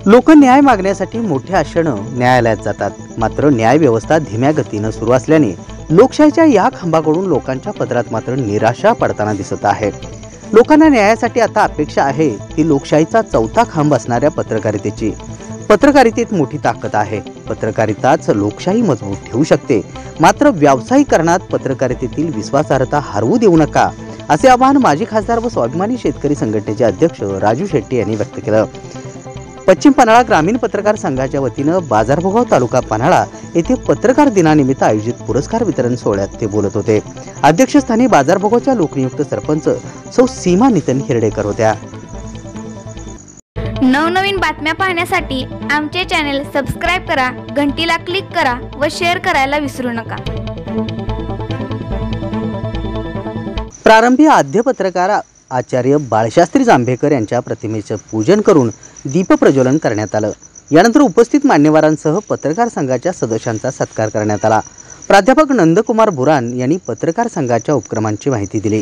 लोक न्याय मागण्यासाठी मोठ्या आशेने न्यायालयात जातात, मात्र न्याय व्यवस्था धीम्या गतीने सुरू असल्याने लोकशाहीच्या या खांबाकडून लोकांच्या पदरात मात्र निराशा पडताना दिसत आहे। लोकांना न्यायासाठी आता अपेक्षा आहे ती लोकशाहीचा चौथा खांब असणाऱ्या पत्रकारितेची। पत्रकारितेत मोठी ताकद आहे। पत्रकारिताच लोकशाही मजबूत ठेवू शकते। मात्र व्यावसायिकरणात पत्रकारितेतील विश्वासार्हता हरवू देऊ नका, असे आवाहन माजी खासदार व स्वाभिमानी शेतकरी संघटनेचे अध्यक्ष राजू शेट्टी यांनी व्यक्त केलं। पश्चिम पन्हाळा ग्रामीण पत्रकार संघाच्या वतीने बाजारभोगाव तालुका पन्हाळा येथे पत्रकार दिनानिमित्त आयोजित पुरस्कार वितरण सोहळ्यात ते बोलत होते। अध्यक्षस्थानी बाजारभोगावच्या लोकनियुक्त सरपंच सौ सीमा नितीन हिरडेकर होत्या। नवनवीन बातम्या पाहण्यासाठी आमचे चॅनल सबस्क्राइब करा, घंटीला क्लिक करा व शेअर करायला विसरू नका। प्रारंभी आद्य पत्रकार आचार्य बाळशास्त्री जांभेकर यांच्या प्रतिमेचे पूजन करून दीप प्रज्वलन करण्यात आलं। यानंतर उपस्थित मान्यवरांसह पत्रकार संघाच्या सदस्यांचा सत्कार करण्यात आला। प्राध्यापक नंदकुमार बुरान यांनी पत्रकार संघाच्या उपक्रमांची माहिती दिली।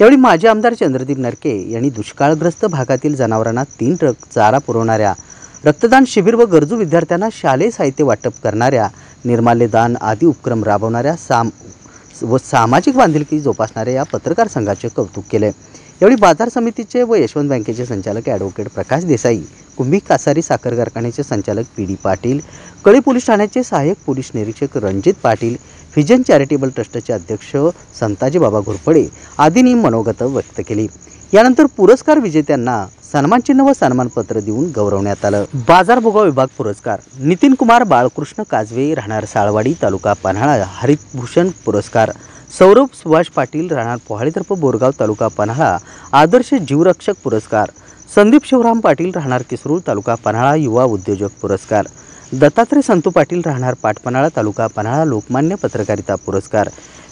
यावेळी माजी आमदार चंद्रदीप नरके यांनी दुष्काळग्रस्त भागातील जनावरांना 3 ट्रक चारा पुरवणाऱ्या, रक्तदान शिबिर व गरजू विद्यार्थ्यांना शालेय साहित्य वाटप करणाऱ्या, निर्माल्य दान आदी उपक्रम राबवणाऱ्या सामाजिक बांधिलकी जोपासणाऱ्या या पत्रकार संघाचे कौतुक केले। यावेळी बाजार समितीचे व यशवंत बँकेचे संचालक ॲडव्होकेट प्रकाश देसाई, कुंभी कासारी साखर कारखान्याचे संचालक पी.डी. पाटील, कळी पोलीस ठाण्याचे सहाय्यक पोलीस निरीक्षक रणजित पाटील, फिजन चॅरिटेबल ट्रस्टचे अध्यक्ष संताजी बाबा घोरपडे आदींनी मनोगत व्यक्त केली। यानंतर पुरस्कार विजेत्यांना सन्मानचिन्ह व सन्मानपत्र देऊन गौरवण्यात आलं। बाजारभोगाव विभाग पुरस्कार नितीन कुमार बाळकृष्ण काजवे राहणार साळवाडी तालुका पन्हाळा हरितभूषण पुरस्कार, सौरभ सुभाष पाटील राहणार पोहाळीतर्फ बोरगाव तालुका पन्हाळा आदर्श जीवरक्षक पुरस्कार, संदीप शिवराम पाटील राहणार किसरूळ तालुका पन्हाळा युवा उद्योजक पुरस्कार, दत्तात्रय संतू पाटील राहणार पाटपन्हाळा तालुका पन्हाळा लोकमान्य पत्रकारिता पुरस्कार,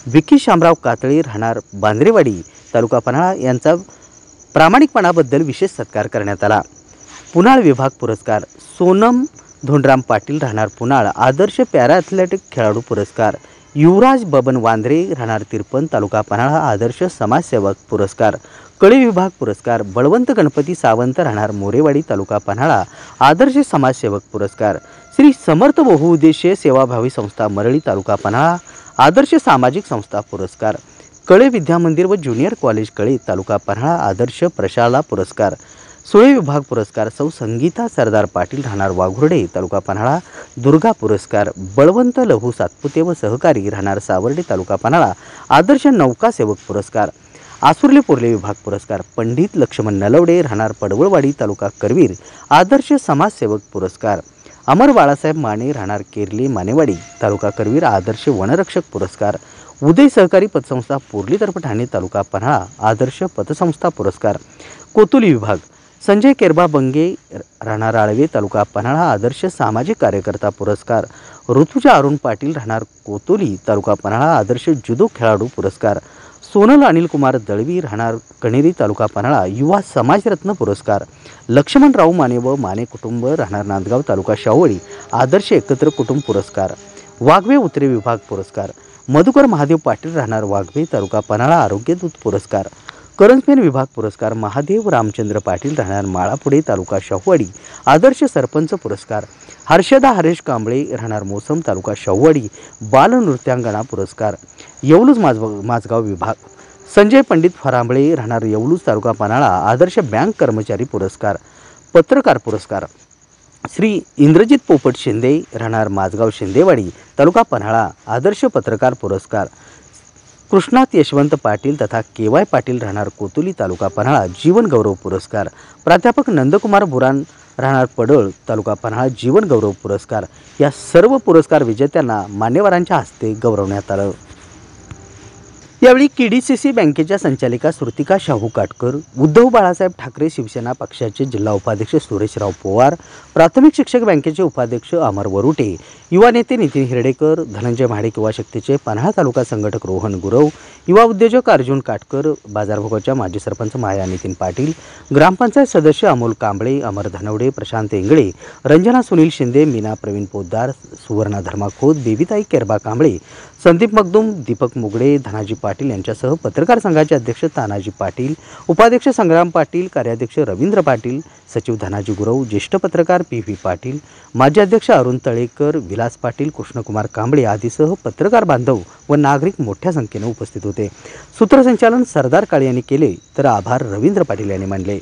विकी शामराव कातळे राहणार बांद्रेवाडी तालुका पन्हाळा यांचा प्रामाणिकपणाबद्दल विशेष सत्कार करण्यात आला। पुनाळ विभाग पुरस्कार सोनम धोंडराम पाटील राहणार पुनाळ आदर्श पॅरा ॲथलेटिक खेळाडू पुरस्कार, युवराज बबन वांद्रे राहणार तिरपण तालुका पन्हाळा आदर्श समाजसेवक पुरस्कार, कळी विभाग पुरस्कार बळवंत गणपती सावंत राहणार मोरेवाडी तालुका पन्हाळा आदर्श समाजसेवक पुरस्कार, श्री समर्थ बहुउद्देशीय सेवाभावी संस्था मरळी तालुका पन्हाळा आदर्श सामाजिक संस्था पुरस्कार, कळे विद्यामंदिर व ज्युनियर कॉलेज कळे तालुका पन्हाळा आदर्श प्रशाला पुरस्कार, सुळे विभाग पुरस्कार सौ संगीता सरदार पाटील राहणार वाघुर्डे तालुका पन्हाळा दुर्गा पुरस्कार, बळवंत लघु सातपुते व सहकारी राहणार सावर्डे तालुका पन्हाळा आदर्श नौका सेवक पुरस्कार, आसुर्ले पोर्ले विभाग पुरस्कार पंडित लक्ष्मण नलवडे राहणार पडवळवाडी तालुका करवीर आदर्श समाजसेवक पुरस्कार, अमर बाळासाहेब माने राहणार केरली मानेवाडी तालुका करवीर आदर्श वनरक्षक पुरस्कार, उदय सहकारी पतसंस्था पोर्लीतर्फ ठाणे तालुका पन्हाळा आदर्श पतसंस्था पुरस्कार, कोतुली विभाग संजय केरबा बंगे राहणार आळवे तालुका पन्हाळा आदर्श सामाजिक कार्यकर्ता पुरस्कार, ऋतुजा अरुण पाटील राहणार कोतुली तालुका पन्हाळा आदर्श जुदो खेळाडू पुरस्कार, सोनल अनिल कुमार दळवी राहणार कणेरी तालुका पन्हाळा युवा समाजरत्न पुरस्कार, लक्ष्मणराव माने व माने कुटुंब राहणार नांदगाव तालुका शाहूवाडी आदर्श एकत्र कुटुंब पुरस्कार, वाघवे उतरे विभाग पुरस्कार, मधुकर महादेव पाटील राहणार वाघवे तालुका पन्हाळा आरोग्य दूत पुरस्कार, करंजपेन विभाग पुरस्कार महादेव रामचंद्र पाटील राहणार माळापुढे तालुका शाहूवाडी आदर्श सरपंच पुरस्कार, हर्षदा हरेश कांबळे राहणार मोसम तालुका शाहूवाडी बालनृत्यांगणा पुरस्कार, येवलूज माझगाव विभाग संजय पंडित फरांबळे राहणार येवलूज तालुका पन्हाळा आदर्श बँक कर्मचारी पुरस्कार, पत्रकार पुरस्कार श्री इंद्रजित पोपट शिंदे राहणार माझगाव शिंदेवाडी तालुका पन्हाळा आदर्श पत्रकार पुरस्कार, कृष्णात यशवंत पाटील तथा के.वाय. पाटील राहणार कोतुली तालुका पन्हाळा जीवन गौरव पुरस्कार, प्राध्यापक नंदकुमार बुरान राहणार पडळ तालुका पन्हाळा जीवन गौरव पुरस्कार या सर्व पुरस्कार विजेत्यांना मान्यवरांच्या हस्ते गौरवण्यात आलं। यावेळी केडीसीसी बँकेच्या संचालिका श्रुतिका शाहू काटकर, उद्धव बाळासाहेब ठाकरे शिवसेना पक्षाचे जिल्हा उपाध्यक्ष सुरेशराव पवार, प्राथमिक शिक्षक बँकेचे उपाध्यक्ष अमर वरुटे, युवा नेते नितीन हिरडेकर, धनंजय महाडिक युवा शक्तीचे पन्हाळा तालुका संघटक रोहन गुरव, युवा उद्योजक अर्जुन काटकर, बाजारभोगावच्या माजी सरपंच माया नितीन पाटील, ग्रामपंचायत सदस्य अमोल कांबळे, अमर धनवडे, प्रशांत इंगळे, रंजना सुनील शिंदे, मीना प्रवीण पोद्दार, सुवर्णा धर्मा खोत, बेबीताई केरबा कांबळे, संदीप मगदूम, दीपक मुगडे, धनाजी पाटील यांच्यासह पत्रकार संघाचे अध्यक्ष तानाजी पाटील, उपाध्यक्ष संग्राम पाटील, कार्याध्यक्ष रवींद्र पाटील, सचिव धनाजी गुरव, ज्येष्ठ पत्रकार पी.व्ही. पाटील, माजी अध्यक्ष अरुण तळेकर, विलास पाटील, कृष्णकुमार कांबळे आदीसह पत्रकार बांधव व नागरिक मोठ्या संख्येने उपस्थित होते. सूत्रसंचालन सरदार काळे यांनी केले तर आभार रवींद्र पाटील यांनी मानले.